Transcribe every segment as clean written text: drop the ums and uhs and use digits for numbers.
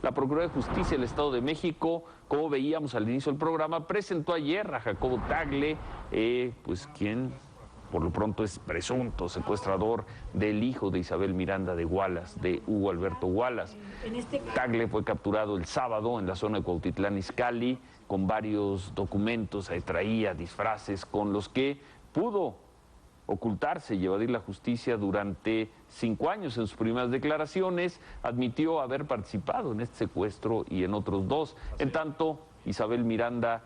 La Procuraduría de Justicia del Estado de México, como veíamos al inicio del programa, presentó ayer a Jacobo Tagle, pues quien por lo pronto es presunto secuestrador del hijo de Isabel Miranda de Gualas, de Hugo Alberto Gualas. Tagle fue capturado el sábado en la zona de Cuautitlán Izcalli con varios documentos, traía disfraces con los que pudo ocultarse y evadir la justicia durante 5 años. En sus primeras declaraciones admitió haber participado en este secuestro y en otros 2. En tanto, Isabel Miranda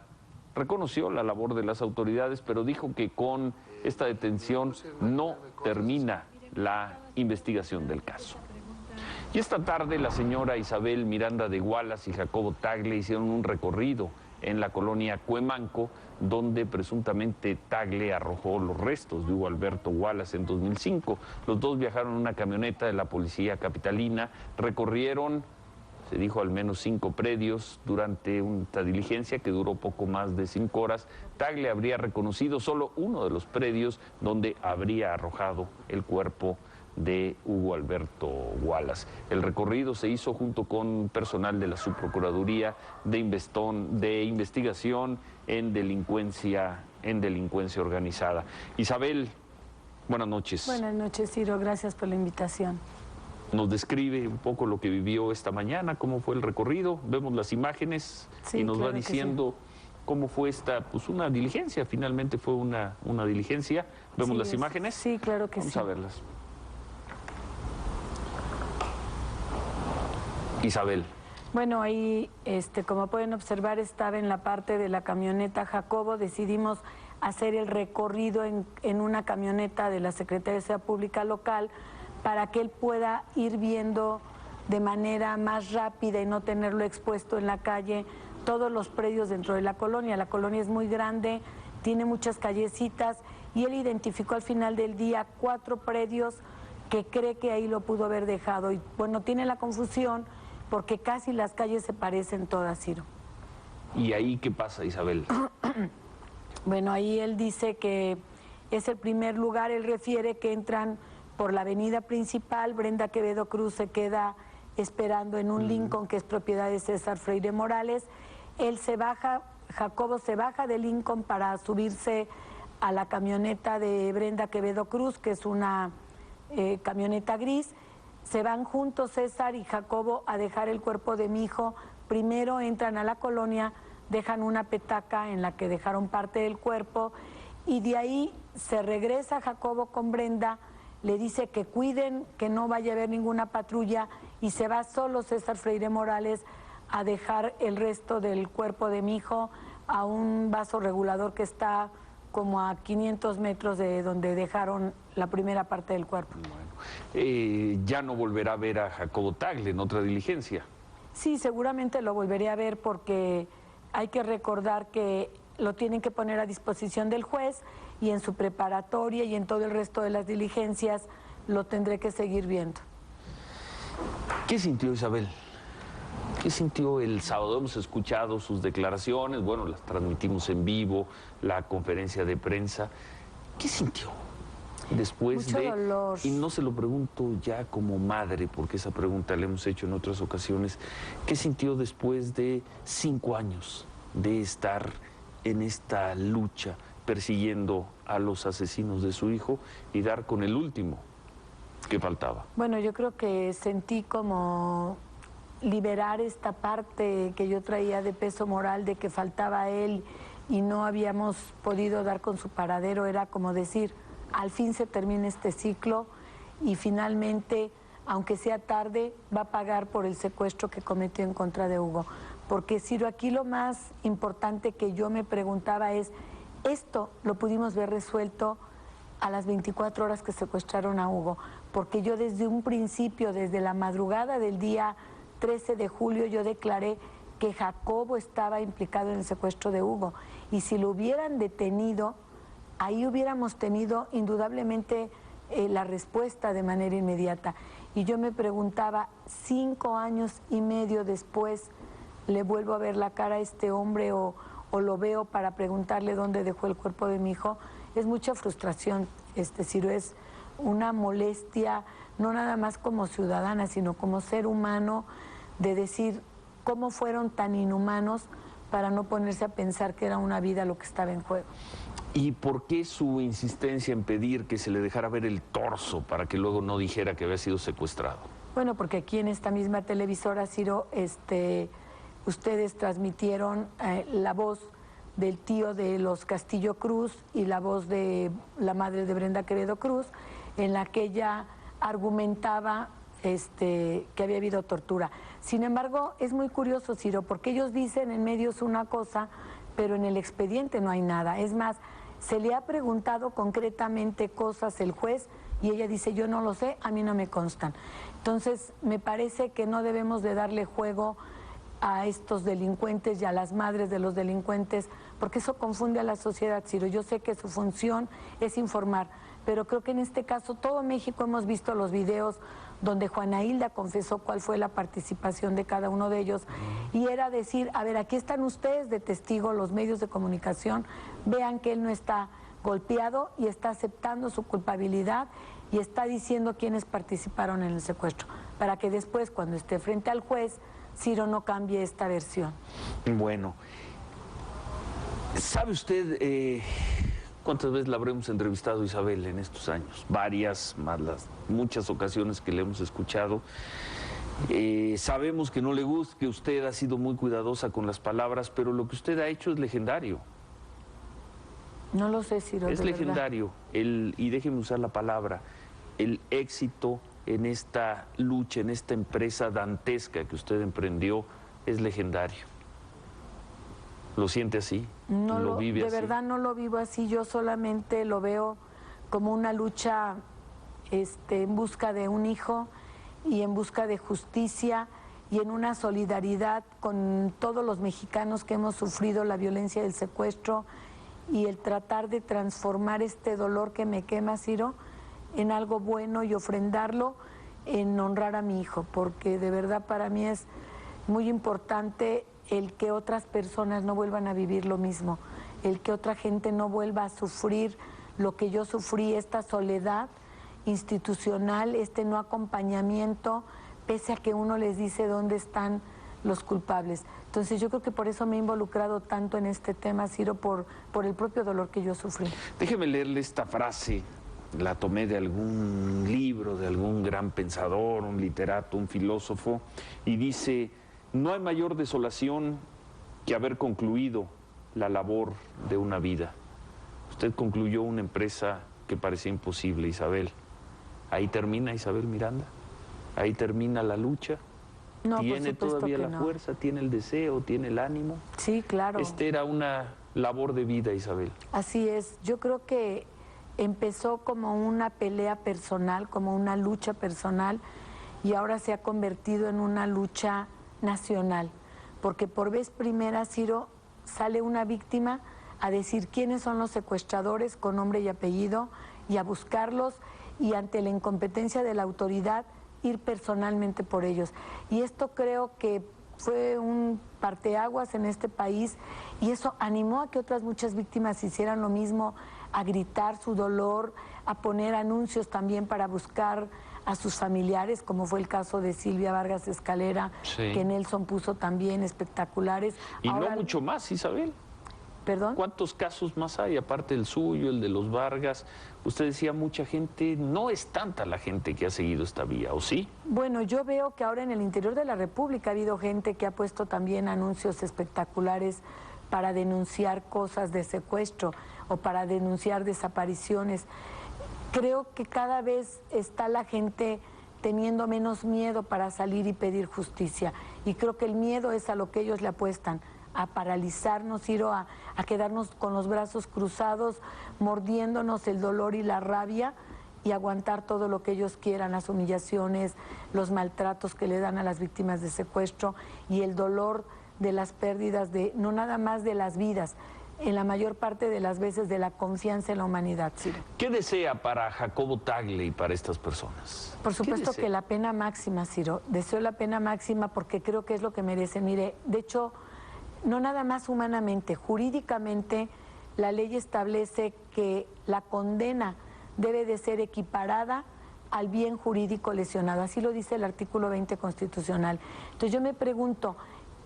reconoció la labor de las autoridades, pero dijo que con esta detención no termina la investigación del caso. Y esta tarde la señora Isabel Miranda de Gualas y Jacobo Tagle hicieron un recorrido en la colonia Cuemanco, donde presuntamente Tagle arrojó los restos de Hugo Alberto Gualas en 2005. Los dos viajaron en una camioneta de la policía capitalina, recorrieron, se dijo, al menos 5 predios durante esta diligencia que duró poco más de 5 horas. Tagle habría reconocido solo uno de los predios donde habría arrojado el cuerpo de Hugo Alberto Gualas. El recorrido se hizo junto con personal de la Subprocuraduría de Investigación en delincuencia organizada. Isabel, buenas noches. Buenas noches, Ciro, gracias por la invitación. Nos describe un poco lo que vivió esta mañana, cómo fue el recorrido, vemos las imágenes, sí, y nos va diciendo cómo fue esta, pues una diligencia, finalmente fue una diligencia. ¿Vemos las imágenes? Sí, claro que sí. Vamos a verlas. Isabel. Bueno, ahí, como pueden observar, estaba en la parte de la camioneta Jacobo. Decidimos hacer el recorrido en una camioneta de la Secretaría de Seguridad Pública local para que él pueda ir viendo de manera más rápida y no tenerlo expuesto en la calle todos los predios dentro de la colonia. La colonia es muy grande, tiene muchas callecitas y él identificó al final del día 4 predios que cree que ahí lo pudo haber dejado. Y bueno, tiene la confusión porque casi las calles se parecen todas, Ciro. ¿Y ahí qué pasa, Isabel? Bueno, ahí él dice que es el primer lugar. Él refiere que entran por la avenida principal. Brenda Quevedo Cruz se queda esperando en un Lincoln que es propiedad de César Freire Morales. Él se baja, Jacobo se baja de Lincoln para subirse a la camioneta de Brenda Quevedo Cruz, que es una camioneta gris. Se van juntos César y Jacobo a dejar el cuerpo de mi hijo. Primero entran a la colonia, dejan una petaca en la que dejaron parte del cuerpo y de ahí se regresa Jacobo con Brenda, le dice que cuiden, que no vaya a haber ninguna patrulla y se va solo César Freire Morales a dejar el resto del cuerpo de mi hijo a un vaso regulador que está como a 500 metros de donde dejaron la primera parte del cuerpo. Bueno, ya no volverá a ver a Jacobo Tagle en otra diligencia. Sí, seguramente lo volveré a ver porque hay que recordar que lo tienen que poner a disposición del juez y en su preparatoria y en todo el resto de las diligencias lo tendré que seguir viendo. ¿Qué sintió Isabel? ¿Qué sintió el sábado? Hemos escuchado sus declaraciones, bueno, las transmitimos en vivo, la conferencia de prensa. ¿Qué sintió después Mucho dolor. Y no se lo pregunto ya como madre, porque esa pregunta la hemos hecho en otras ocasiones. ¿Qué sintió después de 5 años de estar en esta lucha, persiguiendo a los asesinos de su hijo y dar con el último que faltaba? Bueno, yo creo que sentí como liberar esta parte que yo traía de peso moral, de que faltaba a él y no habíamos podido dar con su paradero. Era como decir, al fin se termina este ciclo y finalmente, aunque sea tarde, va a pagar por el secuestro que cometió en contra de Hugo. Porque, Ciro, aquí lo más importante que yo me preguntaba es, esto lo pudimos ver resuelto a las 24 horas que secuestraron a Hugo, porque yo desde un principio, desde la madrugada del día 13 de julio, yo declaré que Jacobo estaba implicado en el secuestro de Hugo, y si lo hubieran detenido, ahí hubiéramos tenido indudablemente la respuesta de manera inmediata. Y yo me preguntaba, 5 años y medio después, ¿le vuelvo a ver la cara a este hombre o lo veo para preguntarle dónde dejó el cuerpo de mi hijo? Es mucha frustración, Ciro, es una molestia, no nada más como ciudadana, sino como ser humano, de decir cómo fueron tan inhumanos para no ponerse a pensar que era una vida lo que estaba en juego. ¿Y por qué su insistencia en pedir que se le dejara ver el torso para que luego no dijera que había sido secuestrado? Bueno, porque aquí en esta misma televisora, Ciro, ustedes transmitieron la voz del tío de los Castillo Cruz y la voz de la madre de Brenda Quevedo Cruz, en la que ella argumentaba que había habido tortura. Sin embargo, es muy curioso, Ciro, porque ellos dicen en medios una cosa, pero en el expediente no hay nada. Es más, se le ha preguntado concretamente cosas el juez y ella dice, yo no lo sé, a mí no me constan. Entonces, me parece que no debemos de darle juego a estos delincuentes y a las madres de los delincuentes, porque eso confunde a la sociedad, Ciro. Yo sé que su función es informar, pero creo que en este caso todo México hemos visto los videos donde Juana Hilda confesó cuál fue la participación de cada uno de ellos, y era decir, a ver, aquí están ustedes de testigo, los medios de comunicación, vean que él no está golpeado y está aceptando su culpabilidad y está diciendo quiénes participaron en el secuestro, para que después, cuando esté frente al juez, Ciro no cambie esta versión. Bueno, ¿sabe usted cuántas veces la habremos entrevistado, Isabel, en estos años? Varias, más las muchas ocasiones que le hemos escuchado. Sabemos que no le gusta, que usted ha sido muy cuidadosa con las palabras, pero lo que usted ha hecho es legendario. No lo sé, Ciro. Es legendario, y déjeme usar la palabra, el éxito en esta lucha, en esta empresa dantesca que usted emprendió, es legendario. ¿Lo siente así? No ¿Lo vive así? De verdad no lo vivo así, yo solamente lo veo como una lucha en busca de un hijo y en busca de justicia y en una solidaridad con todos los mexicanos que hemos sufrido la violencia del secuestro y el tratar de transformar este dolor que me quema, Ciro, en algo bueno y ofrendarlo en honrar a mi hijo, porque de verdad para mí es muy importante el que otras personas no vuelvan a vivir lo mismo, el que otra gente no vuelva a sufrir lo que yo sufrí, esta soledad institucional, este no acompañamiento, pese a que uno les dice dónde están los culpables. Entonces yo creo que por eso me he involucrado tanto en este tema, Ciro, por el propio dolor que yo sufrí. Déjeme leerle esta frase, la tomé de algún libro, de algún gran pensador, un literato, un filósofo, y dice: no hay mayor desolación que haber concluido la labor de una vida. Usted concluyó una empresa que parecía imposible, Isabel. Ahí termina Isabel Miranda, ahí termina la lucha. No, ¿Tiene todavía la fuerza, tiene el deseo, tiene el ánimo? Sí, claro. Era una labor de vida, Isabel. Así es, yo creo que empezó como una pelea personal, como una lucha personal, y ahora se ha convertido en una lucha nacional, porque por vez primera, Ciro, sale una víctima a decir quiénes son los secuestradores con nombre y apellido y a buscarlos, y ante la incompetencia de la autoridad ir personalmente por ellos. Y esto creo que fue un parteaguas en este país, y eso animó a que otras muchas víctimas hicieran lo mismo, a gritar su dolor, a poner anuncios también para buscar a sus familiares, como fue el caso de Silvia Vargas Escalera, sí, que Nelson puso también espectaculares. Y ahora, no mucho más, Isabel. ¿Perdón? ¿Cuántos casos más hay, aparte del suyo, el de los Vargas? Usted decía mucha gente, no es tanta la gente que ha seguido esta vía, ¿o sí? Bueno, yo veo que ahora en el interior de la República ha habido gente que ha puesto también anuncios espectaculares para denunciar cosas de secuestro o para denunciar desapariciones. Creo que cada vez está la gente teniendo menos miedo para salir y pedir justicia, y creo que el miedo es a lo que ellos le apuestan, a paralizarnos, a quedarnos con los brazos cruzados, mordiéndonos el dolor y la rabia, y aguantar todo lo que ellos quieran, las humillaciones, los maltratos que le dan a las víctimas de secuestro y el dolor de las pérdidas, no nada más de las vidas, en la mayor parte de las veces de la confianza en la humanidad, Ciro. ¿Qué desea para Jacobo Tagle y para estas personas? Por supuesto que la pena máxima, Ciro. Deseo la pena máxima porque creo que es lo que merece. Mire, de hecho, no nada más humanamente, jurídicamente la ley establece que la condena debe de ser equiparada al bien jurídico lesionado. Así lo dice el artículo 20 constitucional. Entonces yo me pregunto,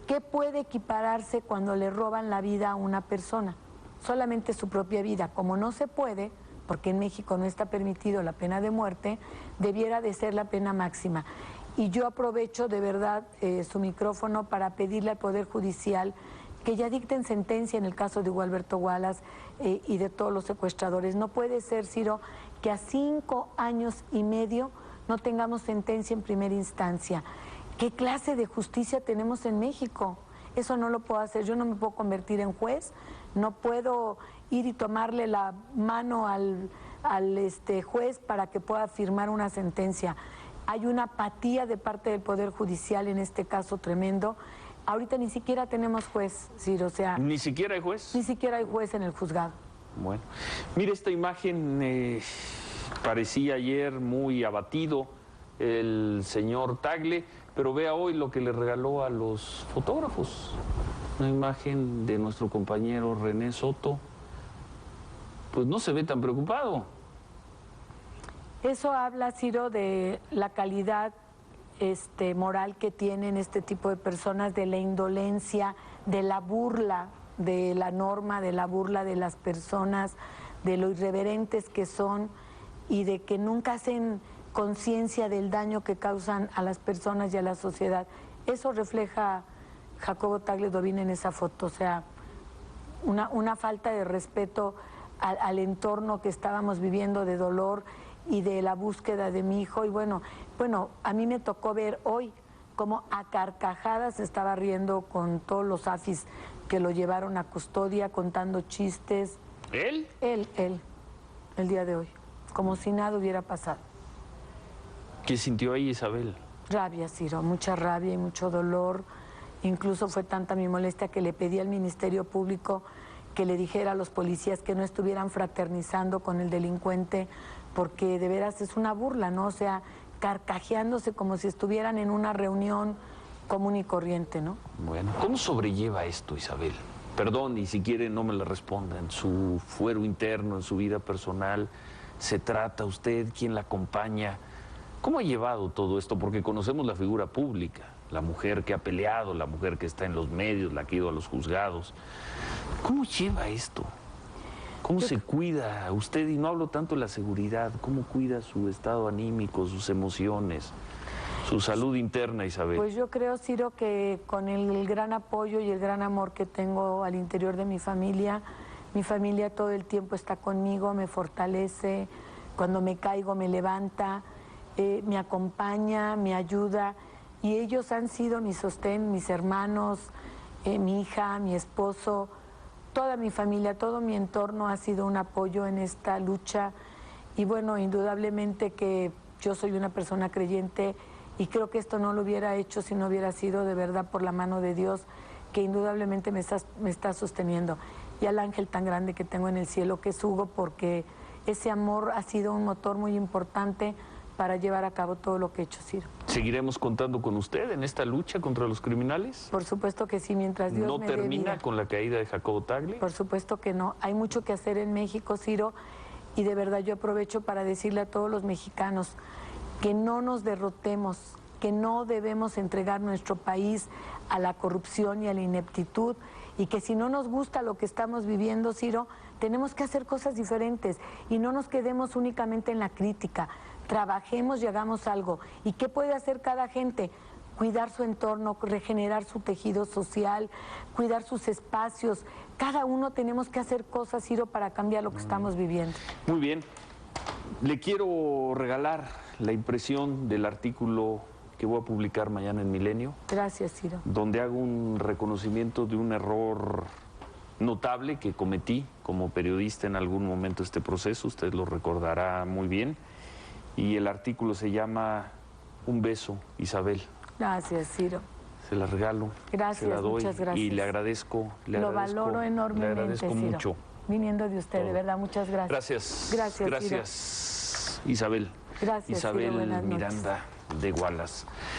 ¿qué puede equipararse cuando le roban la vida a una persona? Solamente su propia vida. Como no se puede, porque en México no está permitido la pena de muerte, debiera de ser la pena máxima. Y yo aprovecho de verdad su micrófono para pedirle al Poder Judicial que ya dicten sentencia en el caso de Hugo Alberto Wallace y de todos los secuestradores. No puede ser, Ciro, que a 5 años y medio no tengamos sentencia en primera instancia. ¿Qué clase de justicia tenemos en México? Eso no lo puedo hacer. Yo no me puedo convertir en juez, no puedo ir y tomarle la mano al juez para que pueda firmar una sentencia. Hay una apatía de parte del Poder Judicial en este caso tremendo. Ahorita ni siquiera tenemos juez, Ciro, o sea... ¿Ni siquiera hay juez? Ni siquiera hay juez en el juzgado. Bueno, mire, esta imagen parecía ayer muy abatido el señor Tagle, pero vea hoy lo que le regaló a los fotógrafos. Una imagen de nuestro compañero René Soto. Pues no se ve tan preocupado. Eso habla, Ciro, de la calidad moral que tienen este tipo de personas, de la indolencia, de la burla de la norma, de la burla de las personas, de lo irreverentes que son y de que nunca hacen conciencia del daño que causan a las personas y a la sociedad. Eso refleja Jacobo Tagle Dovín en esa foto, o sea, una falta de respeto al entorno que estábamos viviendo de dolor y de la búsqueda de mi hijo. Y bueno, a mí me tocó ver hoy cómo a carcajadas se estaba riendo con todos los afis que lo llevaron a custodia, contando chistes. ¿Él? Él, el día de hoy, como si nada hubiera pasado. ¿Qué sintió ahí, Isabel? Rabia, Ciro, mucha rabia y mucho dolor. Incluso fue tanta mi molestia que le pedí al Ministerio Público que le dijera a los policías que no estuvieran fraternizando con el delincuente, porque de veras es una burla, ¿no? O sea, carcajeándose como si estuvieran en una reunión común y corriente, ¿no? Bueno, ¿cómo sobrelleva esto, Isabel? Perdón, y si quiere no me la responda. En su fuero interno, en su vida personal, ¿se trata usted? ¿Quién la acompaña? ¿Cómo ha llevado todo esto? Porque conocemos la figura pública, la mujer que ha peleado, la mujer que está en los medios, la que ha ido a los juzgados. ¿Cómo lleva esto? ¿Cómo se cuida usted? Y no hablo tanto de la seguridad, ¿cómo cuida su estado anímico, sus emociones, su salud interna, Isabel? Pues yo creo, Ciro, que con el gran apoyo y el gran amor que tengo al interior de mi familia todo el tiempo está conmigo, me fortalece, cuando me caigo me levanta, me acompaña, me ayuda, y ellos han sido mi sostén, mis hermanos, mi hija, mi esposo, toda mi familia, todo mi entorno ha sido un apoyo en esta lucha. Y bueno, indudablemente que yo soy una persona creyente y creo que esto no lo hubiera hecho si no hubiera sido de verdad por la mano de Dios, que indudablemente me está sosteniendo. Y al ángel tan grande que tengo en el cielo, que es Hugo, porque ese amor ha sido un motor muy importante para llevar a cabo todo lo que he hecho, Ciro. ¿Seguiremos contando con usted en esta lucha contra los criminales? Por supuesto que sí, mientras Dios me dé vida. ¿No termina con la caída de Jacobo Tagle? Por supuesto que no. Hay mucho que hacer en México, Ciro, y de verdad yo aprovecho para decirle a todos los mexicanos que no nos derrotemos, que no debemos entregar nuestro país a la corrupción y a la ineptitud, y que si no nos gusta lo que estamos viviendo, Ciro, tenemos que hacer cosas diferentes y no nos quedemos únicamente en la crítica. Trabajemos y hagamos algo. ¿Y qué puede hacer cada gente? Cuidar su entorno, regenerar su tejido social, cuidar sus espacios. Cada uno tenemos que hacer cosas, Ciro, para cambiar lo que estamos viviendo. Muy bien. Le quiero regalar la impresión del artículo que voy a publicar mañana en Milenio. Gracias, Ciro. Donde hago un reconocimiento de un error notable que cometí como periodista en algún momento de este proceso. Usted lo recordará muy bien. Y el artículo se llama Un beso, Isabel. Gracias, Ciro. Se la regalo. Gracias, se la doy, muchas gracias. Y le agradezco. Lo valoro enormemente, le agradezco Ciro. mucho. Viniendo de usted, todo. De verdad, muchas gracias. Gracias. Gracias, Gracias, Isabel. Gracias, Isabel Ciro, buenas noches. Miranda de Wallace.